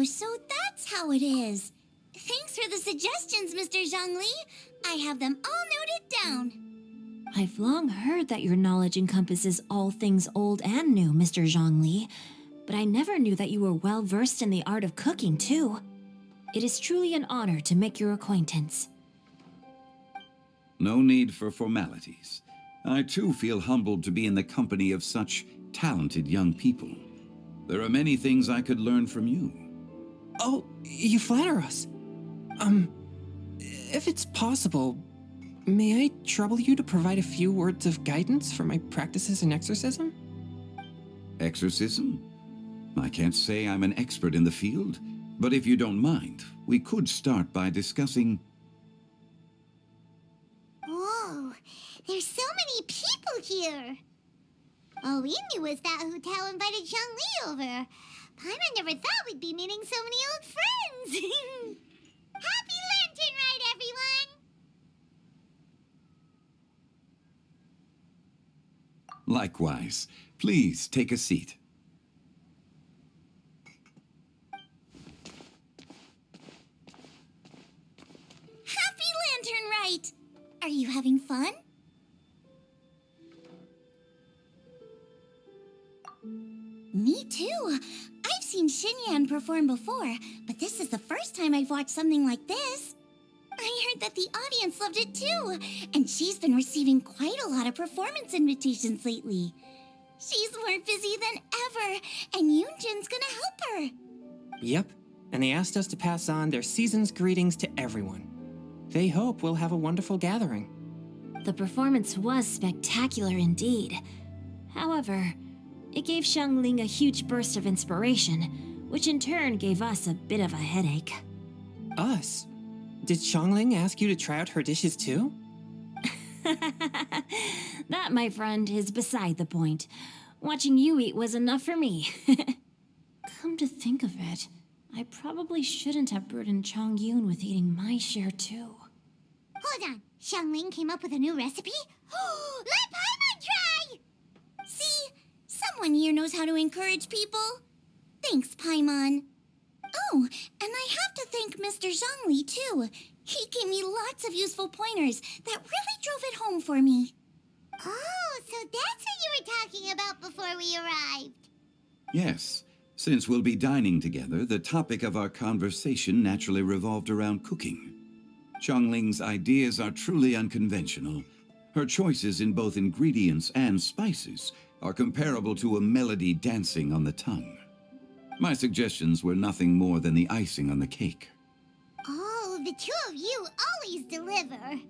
Oh, so that's how it is. Thanks for the suggestions, Mr. Zhongli. I have them all noted down. I've long heard that your knowledge encompasses all things old and new, Mr. Zhongli, but I never knew that you were well versed in the art of cooking, too. It is truly an honor to make your acquaintance. No need for formalities. I too feel humbled to be in the company of such talented young people. There are many things I could learn from you. Oh, you flatter us. If it's possible, may I trouble you to provide a few words of guidance for my practices in exorcism? Exorcism? I can't say I'm an expert in the field, but if you don't mind, we could start by discussing... Whoa, there's so many people here. All we knew was that hotel invited Zhongli over. Paimon never thought we'd be meeting so many old friends. Happy Lantern Ride, everyone! Likewise. Please take a seat. Happy Lantern Ride! Are you having fun? Me too. I've seen Xinyan perform before, but this is the first time I've watched something like this. I heard that the audience loved it too, and she's been receiving quite a lot of performance invitations lately. She's more busy than ever, and Yoonjin's gonna help her. Yep, and they asked us to pass on their season's greetings to everyone. They hope we'll have a wonderful gathering. The performance was spectacular indeed. However, it gave Xiangling a huge burst of inspiration, which in turn gave us a bit of a headache. Us? Did Xiangling ask you to try out her dishes too? That, my friend, is beside the point. Watching you eat was enough for me. Come to think of it, I probably shouldn't have burdened Chongyun with eating my share too. Hold on, Xiangling came up with a new recipe? Let Paimon try! See? Someone here knows how to encourage people. Thanks, Paimon. Oh, and I have to thank Mr. Zhongli, too. He gave me lots of useful pointers that really drove it home for me. Oh, so that's what you were talking about before we arrived. Yes. Since we'll be dining together, the topic of our conversation naturally revolved around cooking. Xiangling's ideas are truly unconventional. Her choices in both ingredients and spices are comparable to a melody dancing on the tongue. My suggestions were nothing more than the icing on the cake. Oh, the two of you always deliver.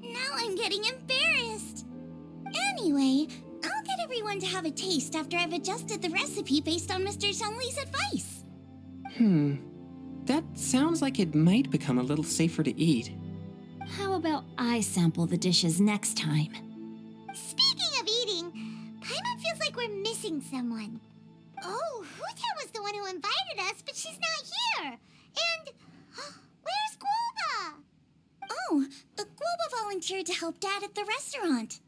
Now I'm getting embarrassed. Anyway, I'll get everyone to have a taste after I've adjusted the recipe based on Mr. Zhongli's advice. That sounds like it might become a little safer to eat. How about I sample the dishes next time? Speaking of eating, Paimon feels like we're missing someone. Oh, Huta was the one who invited us, but she's not here. And where's Guoba? Oh, Guoba volunteered to help Dad at the restaurant.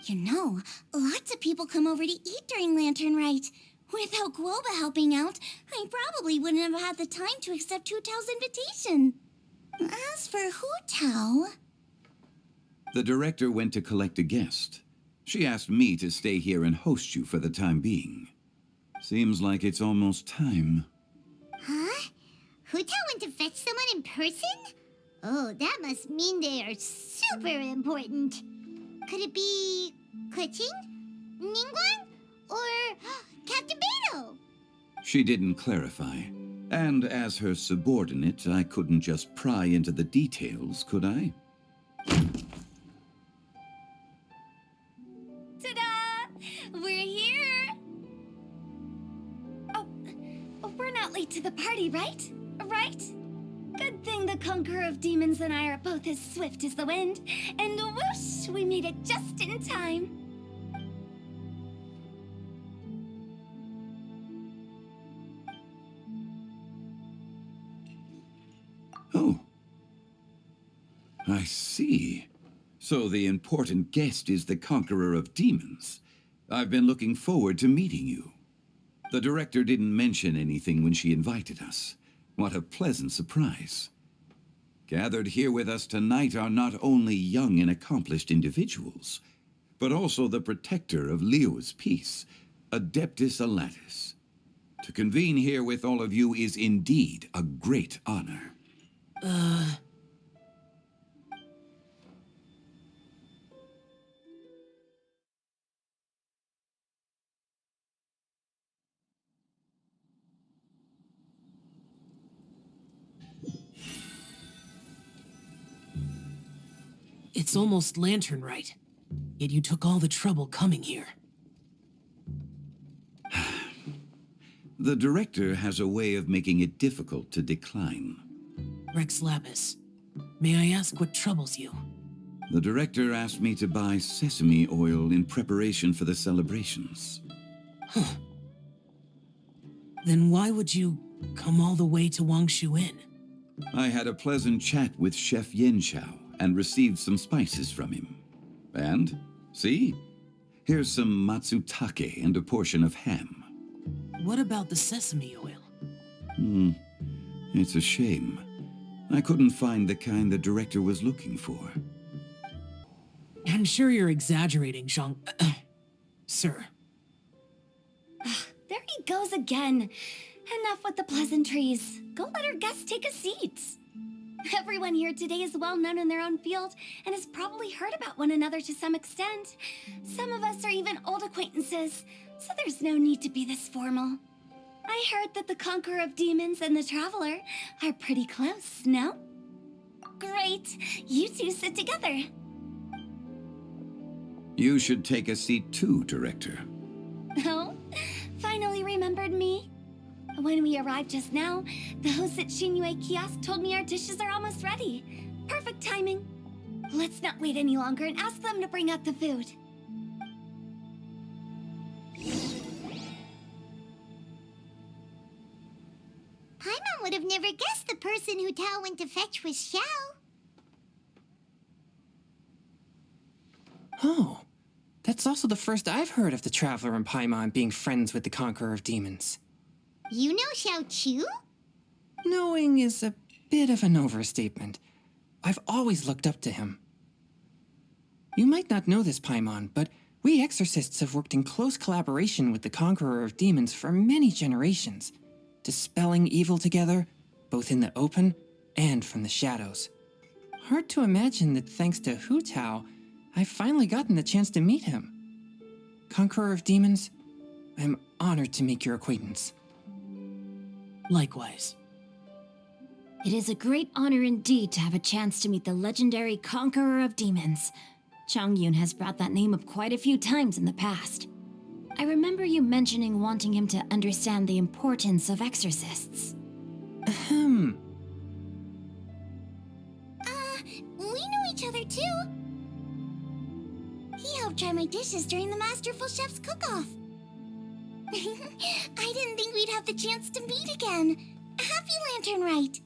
You know, lots of people come over to eat during Lantern Rite. Without Guoba helping out, I probably wouldn't have had the time to accept Hu Tao's invitation. As for Hu Tao... The director went to collect a guest. She asked me to stay here and host you for the time being. Seems like it's almost time. Huh? Hu Tao went to fetch someone in person? Oh, that must mean they are super important. Could it be Kuching? Ningguang? Or Captain Beto? She didn't clarify. And as her subordinate, I couldn't just pry into the details, could I? Ta-da! We're here! Oh, we're not late to the party, right? Right? Good thing the Conqueror of Demons and I are both as swift as the wind. And whoosh, we made it just in time. Oh. I see. So the important guest is the Conqueror of Demons. I've been looking forward to meeting you. The director didn't mention anything when she invited us. What a pleasant surprise. Gathered here with us tonight are not only young and accomplished individuals, but also the protector of Leo's peace, Adeptus Alatus. To convene here with all of you is indeed a great honor. It's almost lantern right. Yet you took all the trouble coming here. The director has a way of making it difficult to decline. Rex Lapis, may I ask what troubles you? The director asked me to buy sesame oil in preparation for the celebrations. Then why would you come all the way to Wangshu Inn? I had a pleasant chat with Chef Yen Chao and received some spices from him. And, see? Here's some matsutake and a portion of ham. What about the sesame oil? It's a shame. I couldn't find the kind the director was looking for. I'm sure you're exaggerating, Zhang... Sir. There he goes again. Enough with the pleasantries. Go let our guests take a seat. Everyone here today is well known in their own field and has probably heard about one another to some extent. Some of us are even old acquaintances, so there's no need to be this formal. I heard that the Conqueror of Demons and the Traveler are pretty close, no? Great. You two sit together. You should take a seat too, Director. Oh? Finally remembered me? When we arrived just now, the host at Xinyue Kiosk told me our dishes are almost ready. Perfect timing. Let's not wait any longer and ask them to bring out the food. Paimon would have never guessed the person who Tao went to fetch was Xiao. Oh, that's also the first I've heard of the Traveler and Paimon being friends with the Conqueror of Demons. You know Xiao Chu? Knowing is a bit of an overstatement. I've always looked up to him. You might not know this, Paimon, but we exorcists have worked in close collaboration with the Conqueror of Demons for many generations, dispelling evil together, both in the open and from the shadows. Hard to imagine that thanks to Hu Tao, I've finally gotten the chance to meet him. Conqueror of Demons, I'm honored to make your acquaintance. Likewise. It is a great honor indeed to have a chance to meet the legendary Conqueror of Demons. Changyun has brought that name up quite a few times in the past. I remember you mentioning wanting him to understand the importance of exorcists. Ahem. We know each other too. He helped try my dishes during the Masterful Chef's cook-off. I didn't think we'd have the chance to meet again. Happy Lantern Rite.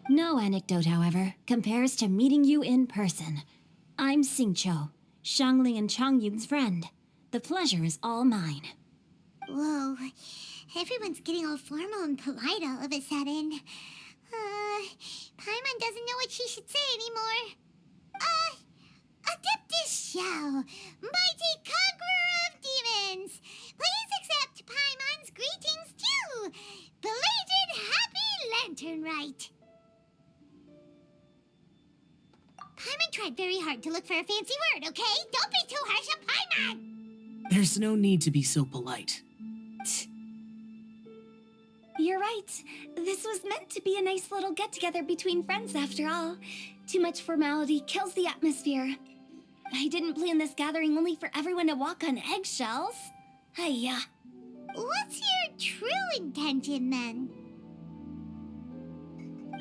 No anecdote, however, compares to meeting you in person. I'm Xingqiu, Shangling and Changyun's friend. The pleasure is all mine. Whoa, everyone's getting all formal and polite all of a sudden. Paimon doesn't know what she should say anymore. Adeptus Xiao, mighty conqueror of demons, please accept Paimon's greetings too. Belated Happy Lantern Rite. Paimon tried very hard to look for a fancy word, okay? Don't be too harsh on Paimon! There's no need to be so polite. You're right. This was meant to be a nice little get-together between friends after all. Too much formality kills the atmosphere. I didn't plan this gathering only for everyone to walk on eggshells. Hiya. What's your true intention, then?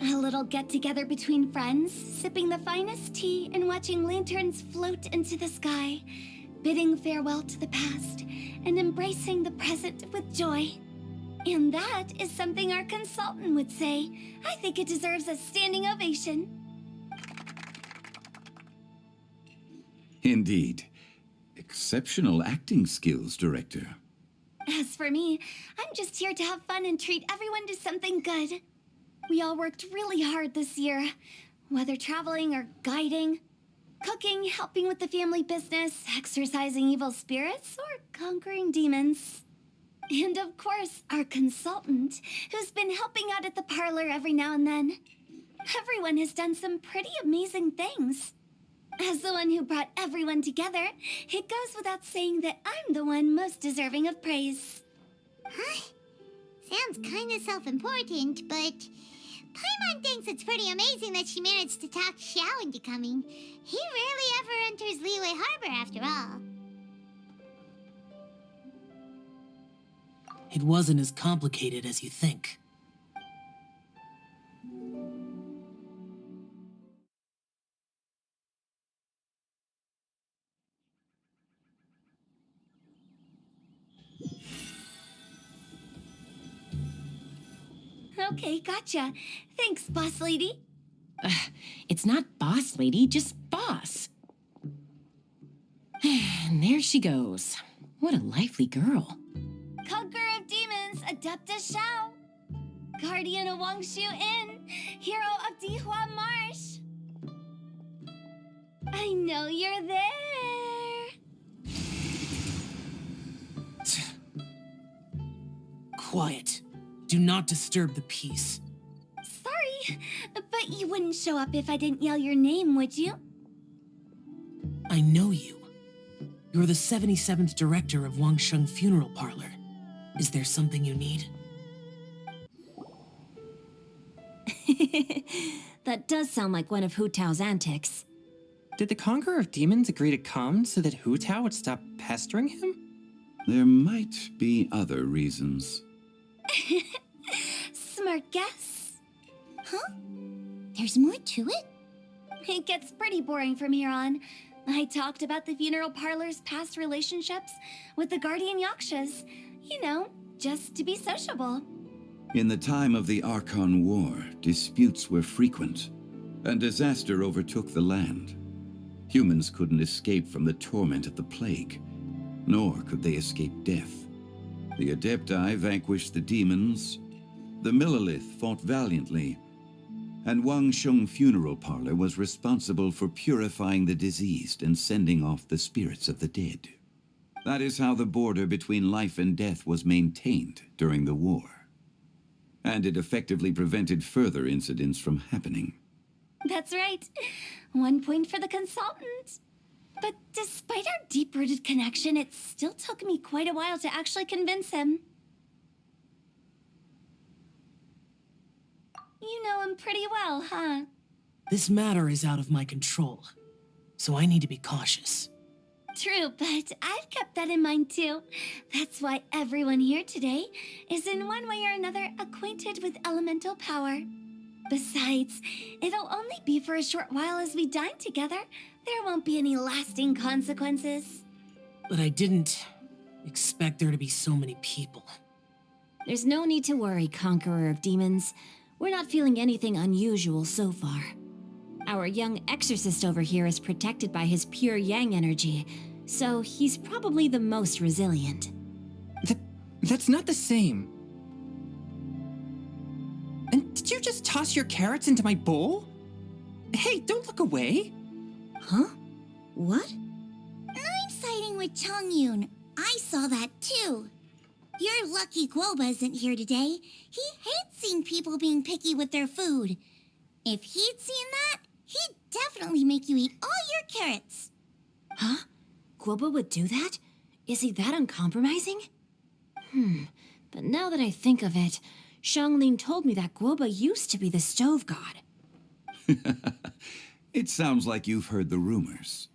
A little get-together between friends, sipping the finest tea and watching lanterns float into the sky, bidding farewell to the past and embracing the present with joy. And that is something our consultant would say. I think it deserves a standing ovation. Indeed. Exceptional acting skills, Director. As for me. I'm just here to have fun and treat everyone to something good. We all worked really hard this year, whether traveling or guiding, cooking, helping with the family business, exorcising evil spirits, or conquering demons. And of course, our consultant, who's been helping out at the parlor every now and then. Everyone has done some pretty amazing things. As the one who brought everyone together, it goes without saying that I'm the one most deserving of praise. Huh? Sounds kinda self-important, but Paimon thinks it's pretty amazing that she managed to talk Xiao into coming. He rarely ever enters Liyue Harbor after all. It wasn't as complicated as you think. Okay, gotcha. Thanks, boss lady. It's not boss lady, just boss. And there she goes. What a lively girl. Conqueror of demons, Adepta Xiao. Guardian of Wangshu Inn, hero of Dihua Marsh. I know you're there. Quiet. Do not disturb the peace. Sorry, but you wouldn't show up if I didn't yell your name, would you? I know you. You're the 77th director of Wangsheng Funeral Parlor. Is there something you need? That does sound like one of Hu Tao's antics. Did the Conqueror of Demons agree to come so that Hu Tao would stop pestering him? There might be other reasons. Smart guess. Huh? There's more to it? It gets pretty boring from here on. I talked about the funeral parlor's past relationships with the guardian yakshas. You know, just to be sociable. In the time of the Archon War, disputes were frequent, and disaster overtook the land. Humans couldn't escape from the torment of the plague, nor could they escape death. The Adepti vanquished the demons, the Millelith fought valiantly, and Wangsheng Funeral Parlor was responsible for purifying the diseased and sending off the spirits of the dead. That is how the border between life and death was maintained during the war. And it effectively prevented further incidents from happening. That's right. 1 point for the consultant. But despite our deep-rooted connection, it still took me quite a while to actually convince him. You know him pretty well, huh? This matter is out of my control, so I need to be cautious. True, but I've kept that in mind too. That's why everyone here today is in one way or another acquainted with elemental power. Besides, it'll only be for a short while as we dine together. There won't be any lasting consequences. But I didn't expect there to be so many people. There's no need to worry, Conqueror of Demons. We're not feeling anything unusual so far. Our young exorcist over here is protected by his pure yang energy, so he's probably the most resilient. That's not the same. And did you just toss your carrots into my bowl? Hey, don't look away. Huh? What? I'm siding with Chongyun. I saw that too. You're lucky Guoba isn't here today. He hates seeing people being picky with their food. If he'd seen that, he'd definitely make you eat all your carrots. Huh? Guoba would do that? Is he that uncompromising? But now that I think of it, Xiangling told me that Guoba used to be the stove god. It sounds like you've heard the rumors.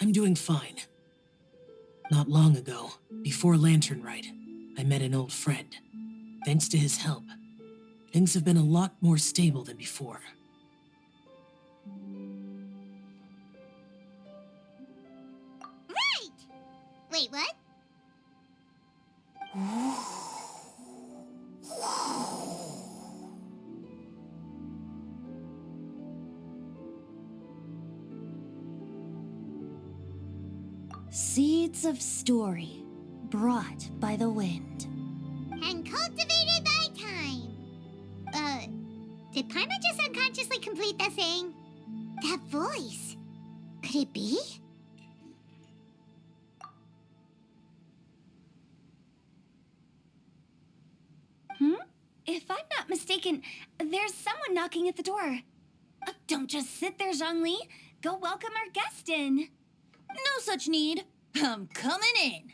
I'm doing fine. Not long ago, before Lantern Rite, I met an old friend. Thanks to his help, things have been a lot more stable than before. Right! Wait, what? Seeds of story, brought by the wind. And cultivated by time. Did Paimon just unconsciously complete that thing? That voice. Could it be? If I'm not mistaken, there's someone knocking at the door. Don't just sit there, Zhongli. Go welcome our guest in. No such need. I'm coming in.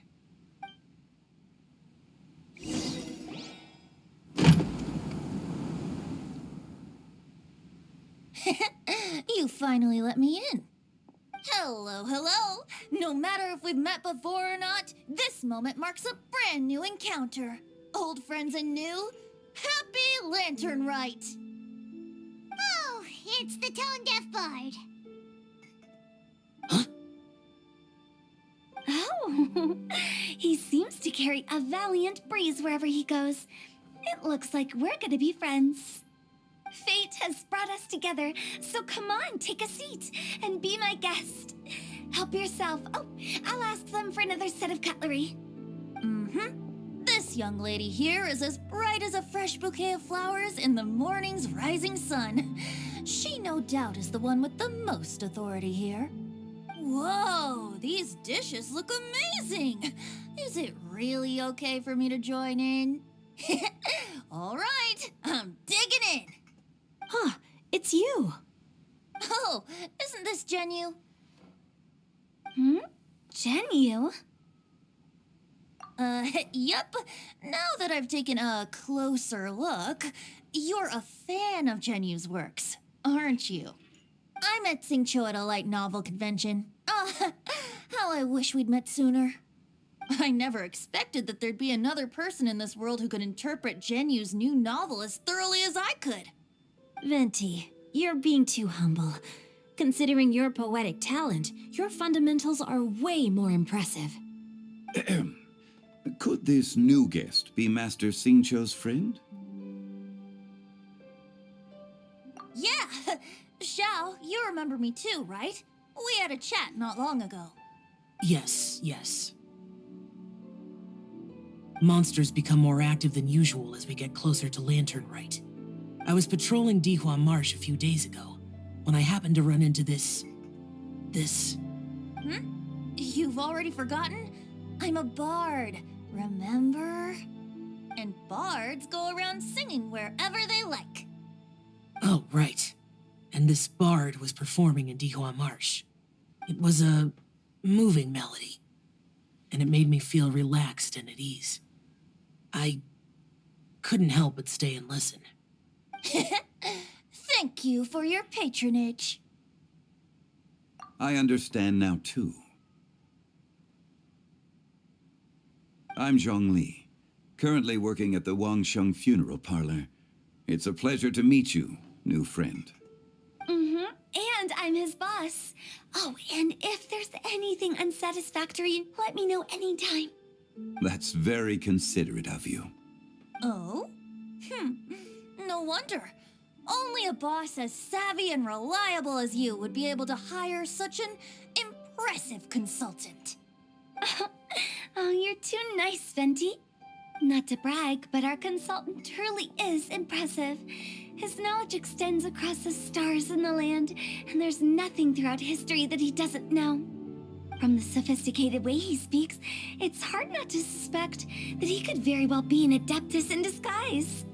You finally let me in. Hello, hello. No matter if we've met before or not, this moment marks a brand new encounter. Old friends and new. Happy Lantern Rite. Oh, it's the tone-deaf bard. Oh, he seems to carry a valiant breeze wherever he goes. It looks like we're gonna be friends. Fate has brought us together, so come on, take a seat and be my guest. Help yourself. Oh, I'll ask them for another set of cutlery. This young lady here is as bright as a fresh bouquet of flowers in the morning's rising sun. She no doubt is the one with the most authority here. Whoa, these dishes look amazing. Is it really okay for me to join in? All right, I'm digging in. Huh, it's you. Oh, isn't this Genu? Genu? Yep. Now that I've taken a closer look, you're a fan of Genu's works, aren't you? I met Xingqiu at a light novel convention. How I wish we'd met sooner. I never expected that there'd be another person in this world who could interpret Genu's new novel as thoroughly as I could. Venti, you're being too humble. Considering your poetic talent, your fundamentals are way more impressive. Could this new guest be Master Xingqiu's friend? Yeah, Xiao, you remember me too, right? We had a chat not long ago. Yes, yes. Monsters become more active than usual as we get closer to Lantern Rite. I was patrolling Dihua Marsh a few days ago when I happened to run into this. You've already forgotten? I'm a bard, remember? And bards go around singing wherever they like. Oh, right. And this bard was performing in Dihua Marsh. It was a moving melody, and it made me feel relaxed and at ease. I couldn't help but stay and listen. Thank you for your patronage. I understand now, too. I'm Zhongli, currently working at the Wangsheng Funeral Parlor. It's a pleasure to meet you, new friend. And I'm his boss. Oh, and if there's anything unsatisfactory, let me know anytime. That's very considerate of you. Oh? No wonder. Only a boss as savvy and reliable as you would be able to hire such an impressive consultant. Oh, you're too nice, Venti. Not to brag, but our consultant truly is impressive. His knowledge extends across the stars and the land, and there's nothing throughout history that he doesn't know. From the sophisticated way he speaks, it's hard not to suspect that he could very well be an adeptus in disguise.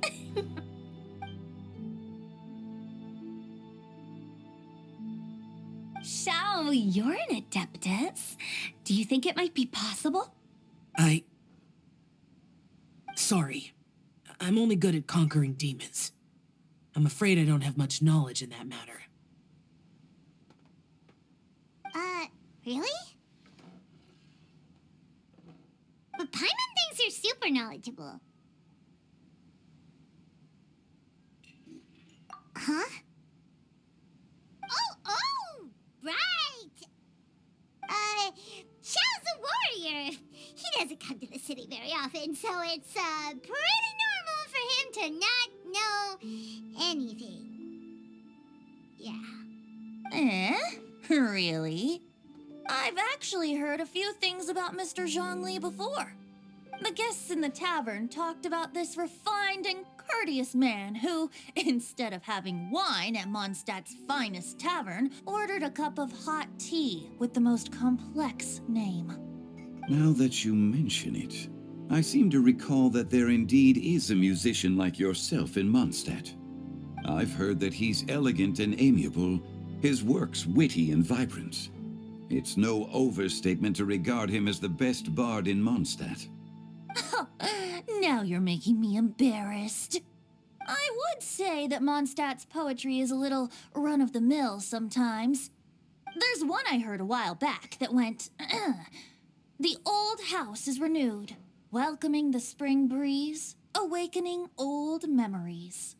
Xiao, you're an adeptus. Do you think it might be possible? Sorry. I'm only good at conquering demons. I'm afraid I don't have much knowledge in that matter. Really? But Paimon thinks you're super knowledgeable. Huh? Oh, right! Xiao's a warrior. He doesn't come to the city very often, so it's, pretty normal for him to not know anything. Yeah. Really? I've actually heard a few things about Mr. Zhongli before. The guests in the tavern talked about this refined and courteous man who, instead of having wine at Mondstadt's finest tavern, ordered a cup of hot tea with the most complex name. Now that you mention it, I seem to recall that there indeed is a musician like yourself in Mondstadt. I've heard that he's elegant and amiable, his works witty and vibrant. It's no overstatement to regard him as the best bard in Mondstadt. Now you're making me embarrassed. I would say that Mondstadt's poetry is a little run-of-the-mill sometimes. There's one I heard a while back that went, "The old house is renewed, welcoming the spring breeze, awakening old memories."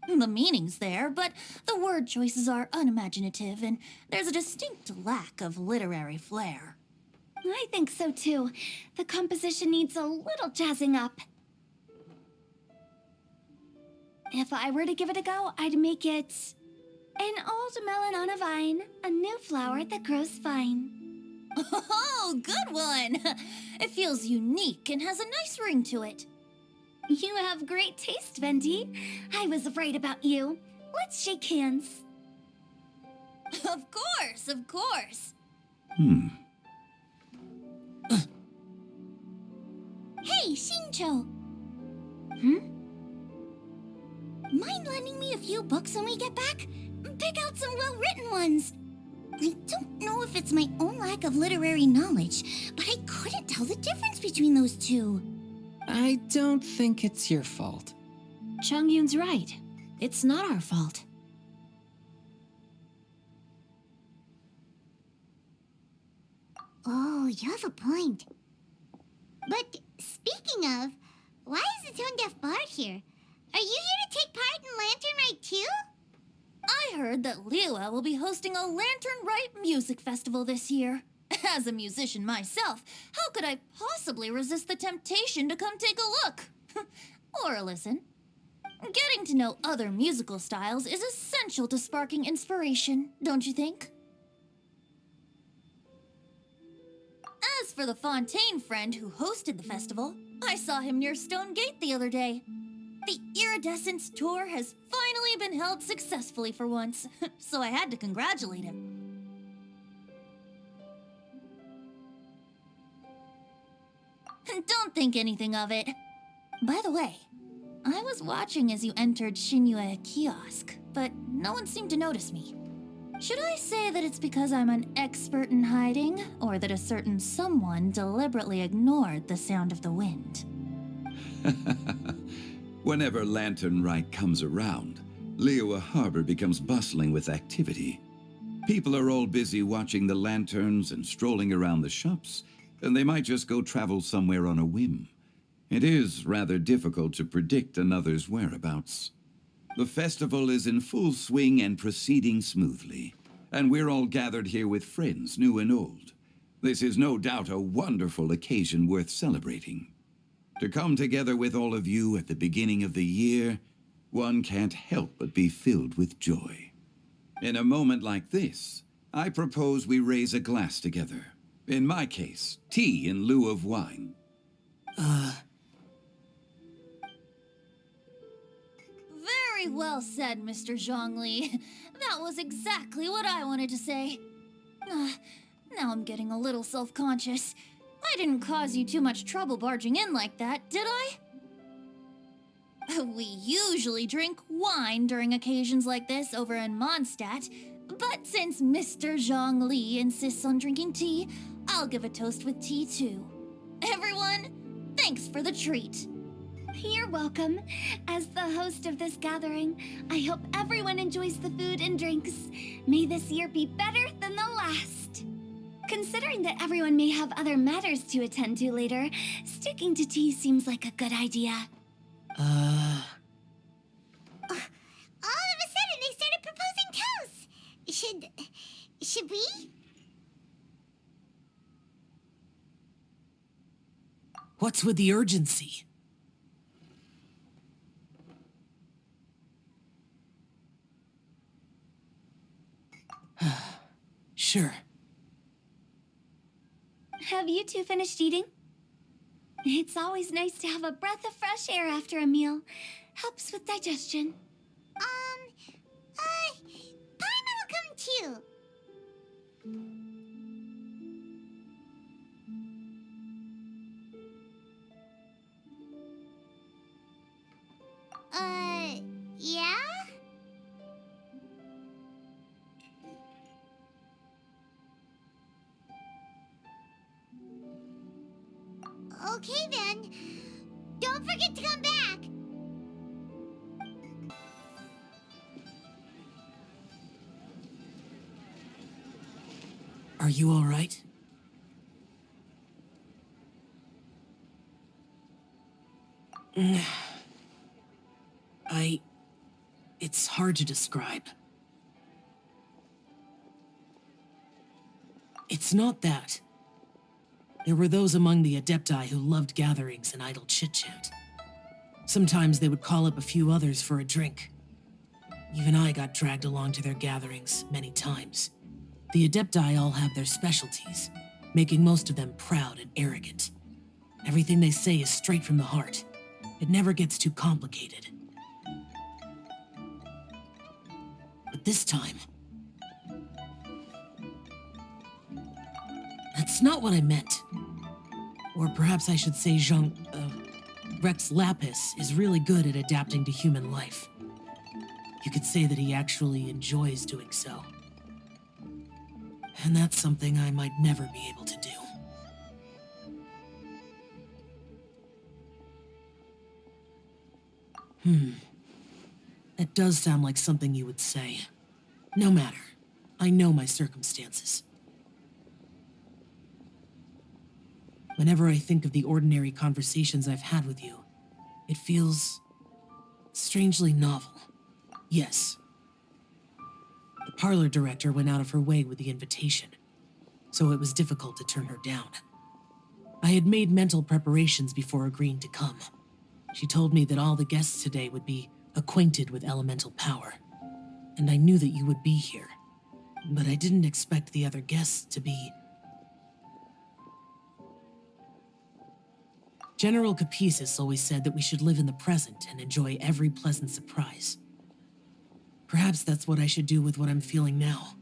The meaning's there, but the word choices are unimaginative, and there's a distinct lack of literary flair. I think so too. The composition needs a little jazzing up. If I were to give it a go, I'd make it an old melon on a vine, a new flower that grows fine. Oh, good one! It feels unique and has a nice ring to it. You have great taste, Venti. I was right about you. Let's shake hands. Of course, of course. Hey, Shincho. Mind lending me a few books when we get back? Pick out some well-written ones. I don't know if it's my own lack of literary knowledge, but I couldn't tell the difference between those two. I don't think it's your fault. Chongyun's right. It's not our fault. Oh, you have a point. But speaking of, why is the tone-deaf bard here? Are you here to take part in Lantern Rite too? I heard that Liua will be hosting a Lantern Rite music festival this year. As a musician myself, how could I possibly resist the temptation to come take a look? Or listen. Getting to know other musical styles is essential to sparking inspiration, don't you think? As for the Fontaine friend who hosted the festival, I saw him near Stone Gate the other day. The Iridescence tour has finally been held successfully for once, so I had to congratulate him. Don't think anything of it. By the way, I was watching as you entered Shinyue Kiosk, but no one seemed to notice me. Should I say that it's because I'm an expert in hiding, or that a certain someone deliberately ignored the sound of the wind? Whenever Lantern Rite comes around, Liua Harbor becomes bustling with activity. People are all busy watching the lanterns and strolling around the shops, and they might just go travel somewhere on a whim. It is rather difficult to predict another's whereabouts. The festival is in full swing and proceeding smoothly, and we're all gathered here with friends, new and old. This is no doubt a wonderful occasion worth celebrating. To come together with all of you at the beginning of the year, one can't help but be filled with joy. In a moment like this, I propose we raise a glass together. In my case, tea in lieu of wine. Very well said, Mr. Zhongli. That was exactly what I wanted to say. Now I'm getting a little self-conscious. I didn't cause you too much trouble barging in like that, did I? We usually drink wine during occasions like this over in Mondstadt, but since Mr. Zhongli insists on drinking tea, I'll give a toast with tea too. Everyone, thanks for the treat. You're welcome. As the host of this gathering, I hope everyone enjoys the food and drinks. May this year be better than the last. Considering that everyone may have other matters to attend to later, sticking to tea seems like a good idea. Uh, All of a sudden, they started proposing toasts. Should we? What's with the urgency? Sure. Have you two finished eating? It's always nice to have a breath of fresh air after a meal. Helps with digestion. Paimon will come too. Yeah? Okay then. Don't forget to come back. Are you all right? It's hard to describe. It's not that. There were those among the Adepti who loved gatherings and idle chit-chat. Sometimes they would call up a few others for a drink. Even I got dragged along to their gatherings many times. The Adepti all have their specialties, making most of them proud and arrogant. Everything they say is straight from the heart. It never gets too complicated. But this time... That's not what I meant. Or perhaps I should say Rex Lapis is really good at adapting to human life. You could say that he actually enjoys doing so. And that's something I might never be able to do. That does sound like something you would say. No matter. I know my circumstances. Whenever I think of the ordinary conversations I've had with you, it feels strangely novel. Yes. The parlor director went out of her way with the invitation, so it was difficult to turn her down. I had made mental preparations before agreeing to come. She told me that all the guests today would be acquainted with elemental power, and I knew that you would be here. But I didn't expect the other guests to be... General Capisis always said that we should live in the present and enjoy every pleasant surprise. Perhaps that's what I should do with what I'm feeling now.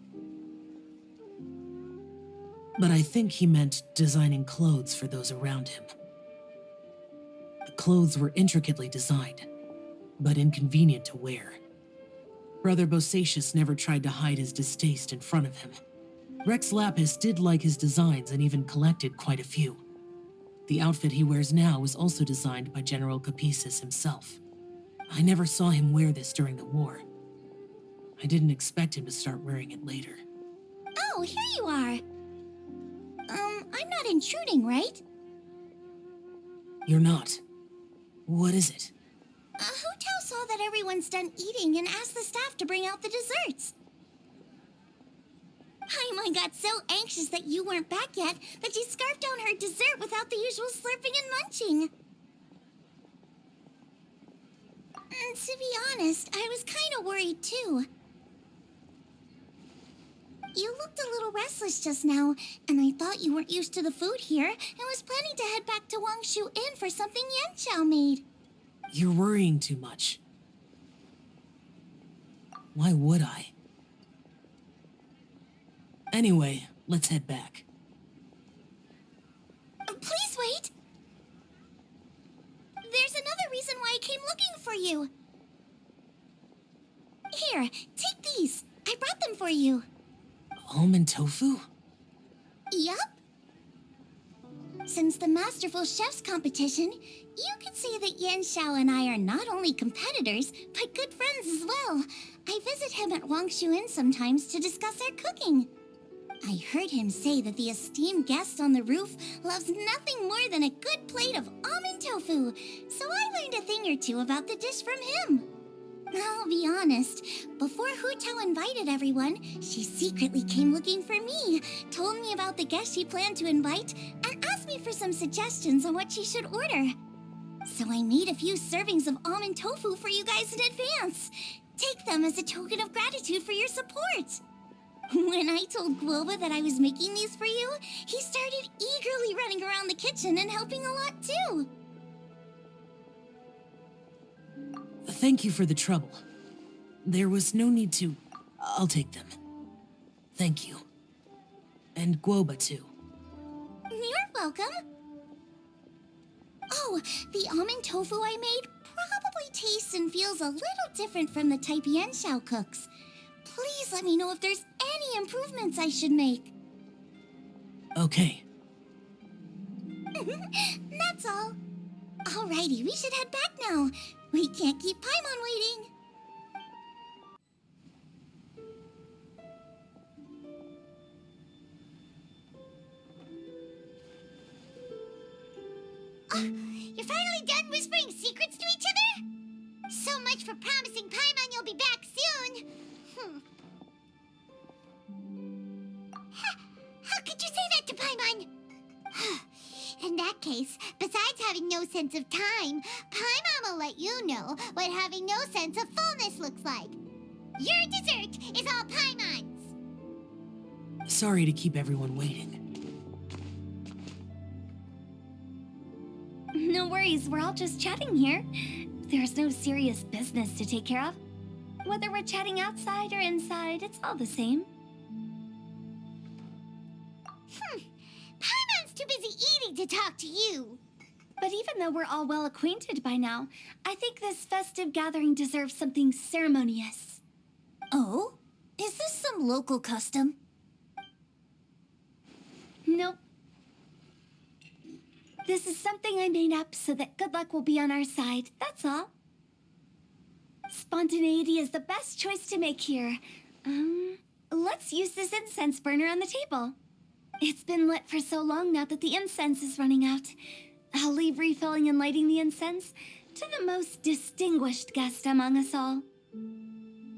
But I think he meant designing clothes for those around him. The clothes were intricately designed, but inconvenient to wear. Brother Bosacius never tried to hide his distaste in front of him. Rex Lapis did like his designs and even collected quite a few. The outfit he wears now was also designed by General Capisis himself. I never saw him wear this during the war. I didn't expect him to start wearing it later. Oh, here you are. I'm not intruding, right? You're not. What is it? Hu Tao saw that everyone's done eating and asked the staff to bring out the desserts. Paimon got so anxious that you weren't back yet that she scarfed down her dessert without the usual slurping and munching. To be honest, I was kind of worried too. You looked a little restless just now, and I thought you weren't used to the food here and was planning to head back to Wangshu Inn for something Yanqiao made. You're worrying too much. Why would I? Anyway, let's head back. Please wait! There's another reason why I came looking for you. Here, take these. I brought them for you. Almond tofu? Yup. Since the Masterful Chef's competition, you could say that Yanqiao and I are not only competitors, but good friends as well. I visit him at Wangshu Inn sometimes to discuss our cooking. I heard him say that the esteemed guest on the roof loves nothing more than a good plate of almond tofu, so I learned a thing or two about the dish from him. I'll be honest, before Hu Tao invited everyone, she secretly came looking for me, told me about the guests she planned to invite, and asked me for some suggestions on what she should order. So I made a few servings of almond tofu for you guys in advance. Take them as a token of gratitude for your support. When I told Guoba that I was making these for you, he started eagerly running around the kitchen and helping a lot too. Thank you for the trouble. There was no need to... I'll take them. Thank you. And Guoba, too. You're welcome. Oh, the almond tofu I made probably tastes and feels a little different from the type Yanxiao cooks. Please let me know if there's any improvements I should make. Okay. That's all. Alrighty, we should head back now. We can't keep Paimon waiting. You're finally done whispering secrets to each other? So much for promising Paimon you'll be back soon. How could you say that to Paimon? In that case, besides having no sense of time, Paimon will let you know what having no sense of fullness looks like. Your dessert is all Paimon's. Sorry to keep everyone waiting. No worries, we're all just chatting here. There's no serious business to take care of. Whether we're chatting outside or inside, it's all the same. Paimon's too busy eating to talk to you. But even though we're all well acquainted by now, I think this festive gathering deserves something ceremonious. Oh? Is this some local custom? Nope. This is something I made up so that good luck will be on our side, that's all. Spontaneity is the best choice to make here. Let's use this incense burner on the table. It's been lit for so long now that the incense is running out. I'll leave refilling and lighting the incense to the most distinguished guest among us all.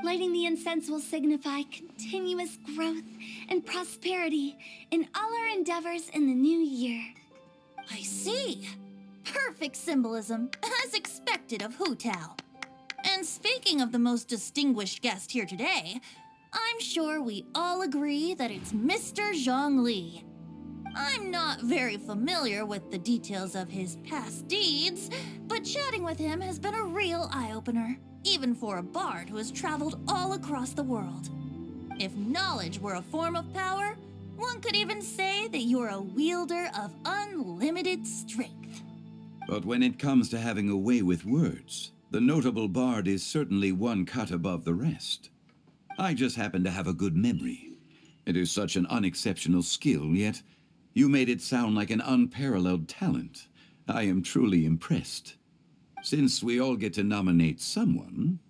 Lighting the incense will signify continuous growth and prosperity in all our endeavors in the new year. I see. Perfect symbolism, as expected of Hu Tao. And speaking of the most distinguished guest here today, I'm sure we all agree that it's Mr. Zhongli. I'm not very familiar with the details of his past deeds, but chatting with him has been a real eye-opener, even for a bard who has traveled all across the world. If knowledge were a form of power, one could even say that you're a wielder of unlimited strength. But when it comes to having a way with words, the notable bard is certainly one cut above the rest. I just happen to have a good memory. It is such an unexceptional skill, yet you made it sound like an unparalleled talent. I am truly impressed. Since we all get to nominate someone...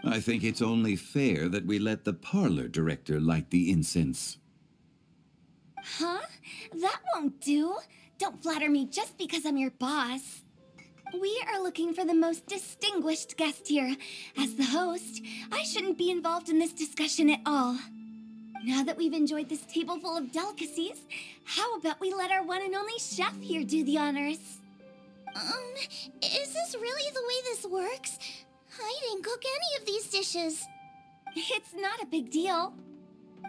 I think it's only fair that we let the parlor director light the incense. Huh? That won't do. Don't flatter me just because I'm your boss. We are looking for the most distinguished guest here. As the host, I shouldn't be involved in this discussion at all. Now that we've enjoyed this table full of delicacies, how about we let our one and only chef here do the honors? Is this really the way this works? I didn't cook any of these dishes. It's not a big deal.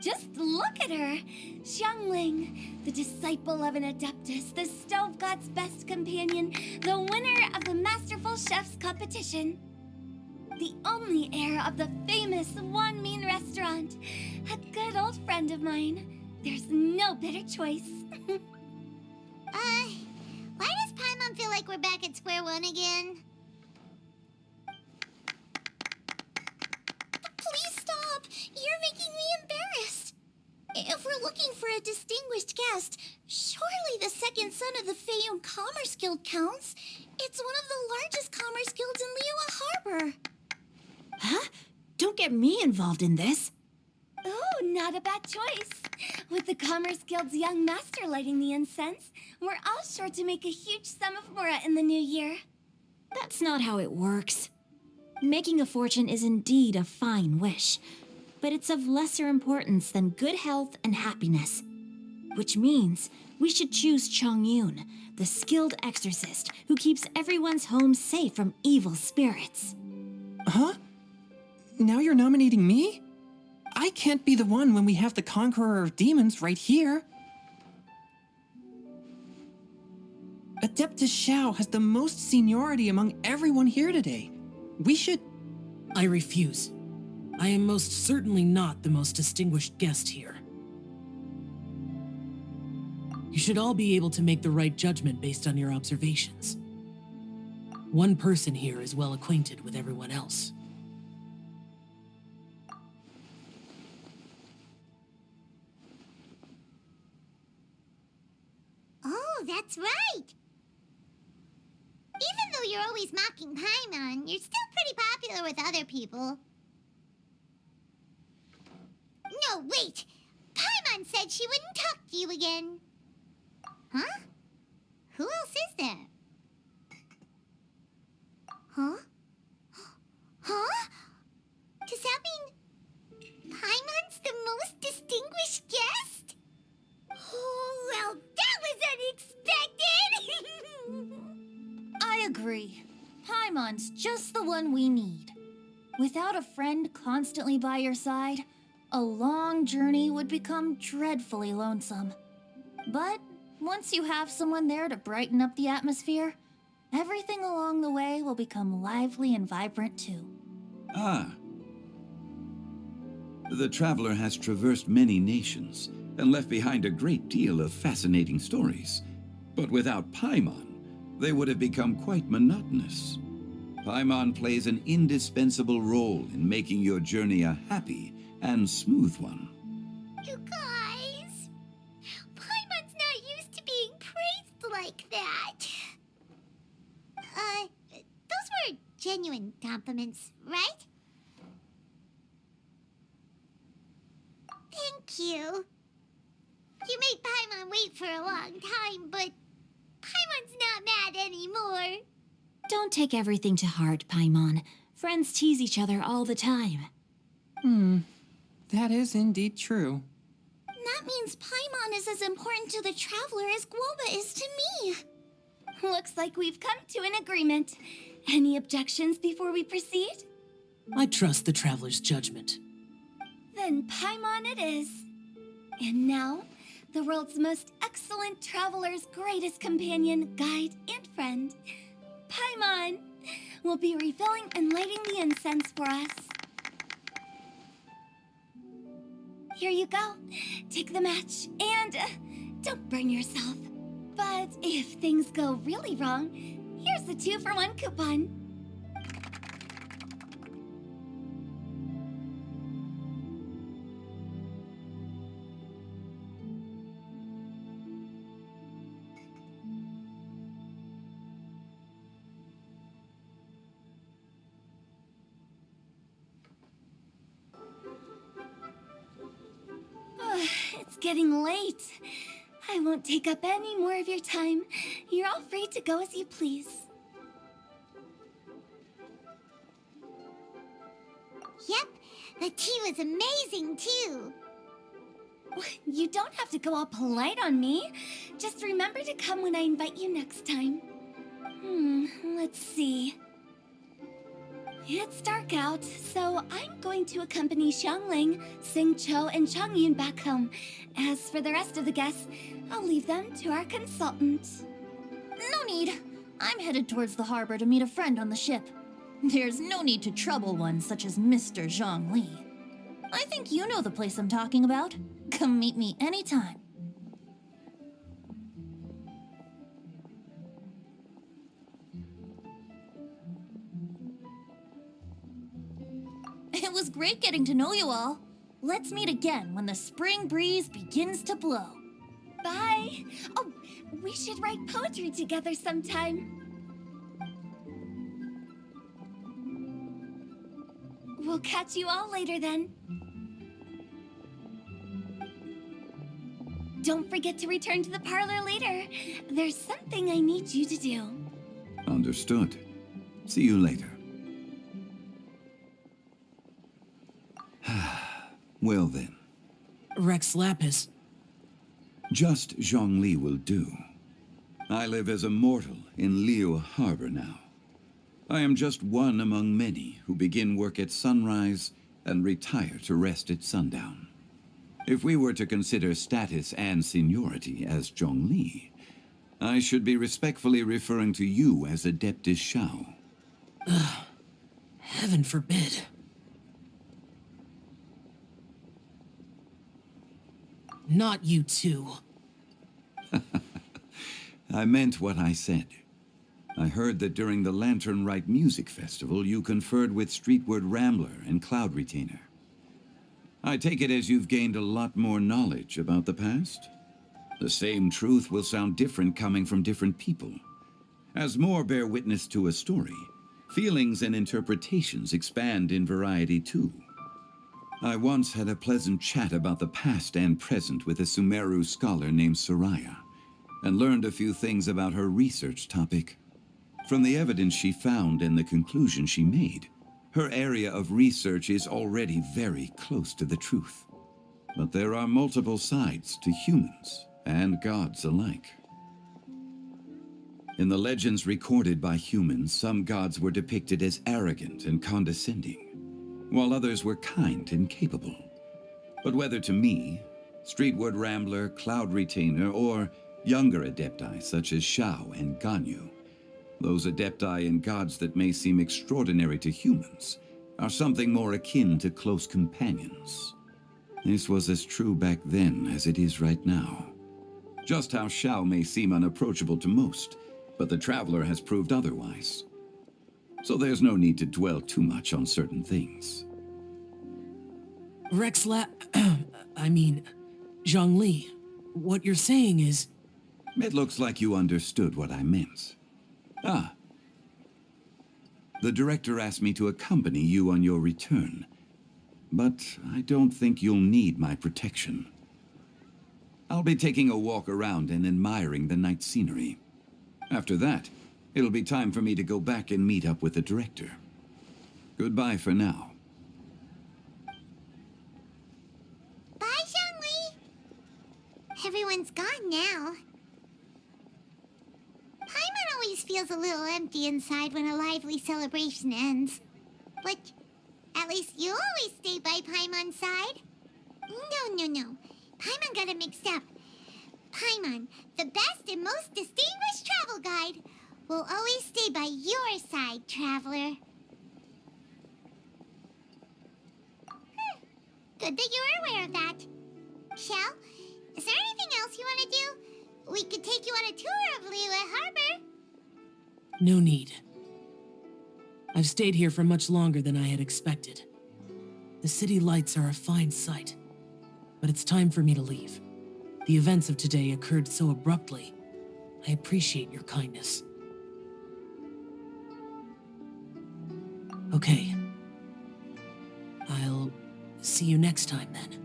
Just look at her. Xiangling, the disciple of an adeptus, the stove god's best companion, the winner of the Masterful Chef's competition. The only heir of the famous Wan Min restaurant. A good old friend of mine. There's no better choice. Why does Paimon feel like we're back at square one again? Please stop! You're making me embarrassed. If we're looking for a distinguished guest, surely the second son of the Feiyun Commerce Guild counts. It's one of the largest commerce guilds in Liyue Harbor. Huh? Don't get me involved in this. Oh, not a bad choice. With the Commerce Guild's young master lighting the incense, we're all sure to make a huge sum of mora in the new year. That's not how it works. Making a fortune is indeed a fine wish, but it's of lesser importance than good health and happiness. which means we should choose Chongyun, the skilled exorcist who keeps everyone's home safe from evil spirits. Huh? Now you're nominating me? I can't be the one when we have the Conqueror of Demons right here. Adeptus Xiao has the most seniority among everyone here today. We should... I refuse. I am most certainly not the most distinguished guest here. You should all be able to make the right judgment based on your observations. One person here is well acquainted with everyone else. Oh, that's right. Even though you're always mocking Paimon, you're still pretty popular with other people. No, wait! Paimon said she wouldn't talk to you again. Huh? Who else is there? Huh? Huh? Does that mean Paimon's the most distinguished guest? Oh, well, that was unexpected! I agree. Paimon's just the one we need. Without a friend constantly by your side, a long journey would become dreadfully lonesome. But once you have someone there to brighten up the atmosphere, everything along the way will become lively and vibrant too. Ah. The traveler has traversed many nations and left behind a great deal of fascinating stories. But without Paimon, they would have become quite monotonous. Paimon plays an indispensable role in making your journey a happy and smooth one. You guys, Paimon's not used to being praised like that. Those were genuine compliments, right? Thank you. You made Paimon wait for a long time, but Paimon's not mad anymore. Don't take everything to heart, Paimon. Friends tease each other all the time. That is indeed true. That means Paimon is as important to the traveler as Guoba is to me. Looks like we've come to an agreement. Any objections before we proceed? I trust the traveler's judgment. Then Paimon it is. And now, the world's most excellent traveler's greatest companion, guide, and friend, Paimon, will be refilling and lighting the incense for us. Here you go. Take the match and don't burn yourself. But if things go really wrong, here's the 2-for-1 coupon. It's getting late. I won't take up any more of your time. You're all free to go as you please. Yep, the tea was amazing too. You don't have to go all polite on me. Just remember to come when I invite you next time. Let's see. It's dark out, so I'm going to accompany Xiangling, Xingqiu, and Chongyun back home. As for the rest of the guests, I'll leave them to our consultant. No need. I'm headed towards the harbor to meet a friend on the ship. There's no need to trouble one such as Mr. Zhongli. I think you know the place I'm talking about. Come meet me anytime. It was great getting to know you all. Let's meet again when the spring breeze begins to blow. Bye. Oh, we should write poetry together sometime. We'll catch you all later then. Don't forget to return to the parlor later. There's something I need you to do. Understood. See you later. Well then. Rex Lapis. Just Zhongli will do. I live as a mortal in Liu Harbor now. I am just one among many who begin work at sunrise and retire to rest at sundown. If we were to consider status and seniority as Zhongli, I should be respectfully referring to you as Adeptus Shao. Heaven forbid. Not you too. I meant what I said. I heard that during the Lantern Rite Music Festival, you conferred with Streetward Rambler and Cloud Retainer. I take it as you've gained a lot more knowledge about the past? The same truth will sound different coming from different people. As more bear witness to a story, feelings and interpretations expand in variety too. I once had a pleasant chat about the past and present with a Sumeru scholar named Soraya, and learned a few things about her research topic. From the evidence she found and the conclusion she made, her area of research is already very close to the truth. But there are multiple sides to humans and gods alike. In the legends recorded by humans, some gods were depicted as arrogant and condescending, while others were kind and capable. But whether to me, Streetward Rambler, Cloud Retainer, or younger adepti such as Shao and Ganyu, those adepti and gods that may seem extraordinary to humans are something more akin to close companions. This was as true back then as it is right now. Just how Shao may seem unapproachable to most, but the Traveler has proved otherwise. So there's no need to dwell too much on certain things. Zhongli, what you're saying is... It looks like you understood what I meant. The director asked me to accompany you on your return, but I don't think you'll need my protection. I'll be taking a walk around and admiring the night scenery. After that, it'll be time for me to go back and meet up with the director. Goodbye for now. Bye, Zhongli. Everyone's gone now. Paimon always feels a little empty inside when a lively celebration ends. But at least you always stay by Paimon's side. No. Paimon got it mixed up. Paimon, the best and most distinguished travel guide, will always stay by your side, Traveler. Good that you're aware of that. Shell, is there anything else you want to do? We could take you on a tour of Liyue Harbor. No need. I've stayed here for much longer than I had expected. The city lights are a fine sight, but it's time for me to leave. The events of today occurred so abruptly. I appreciate your kindness. Okay. I'll see you next time then.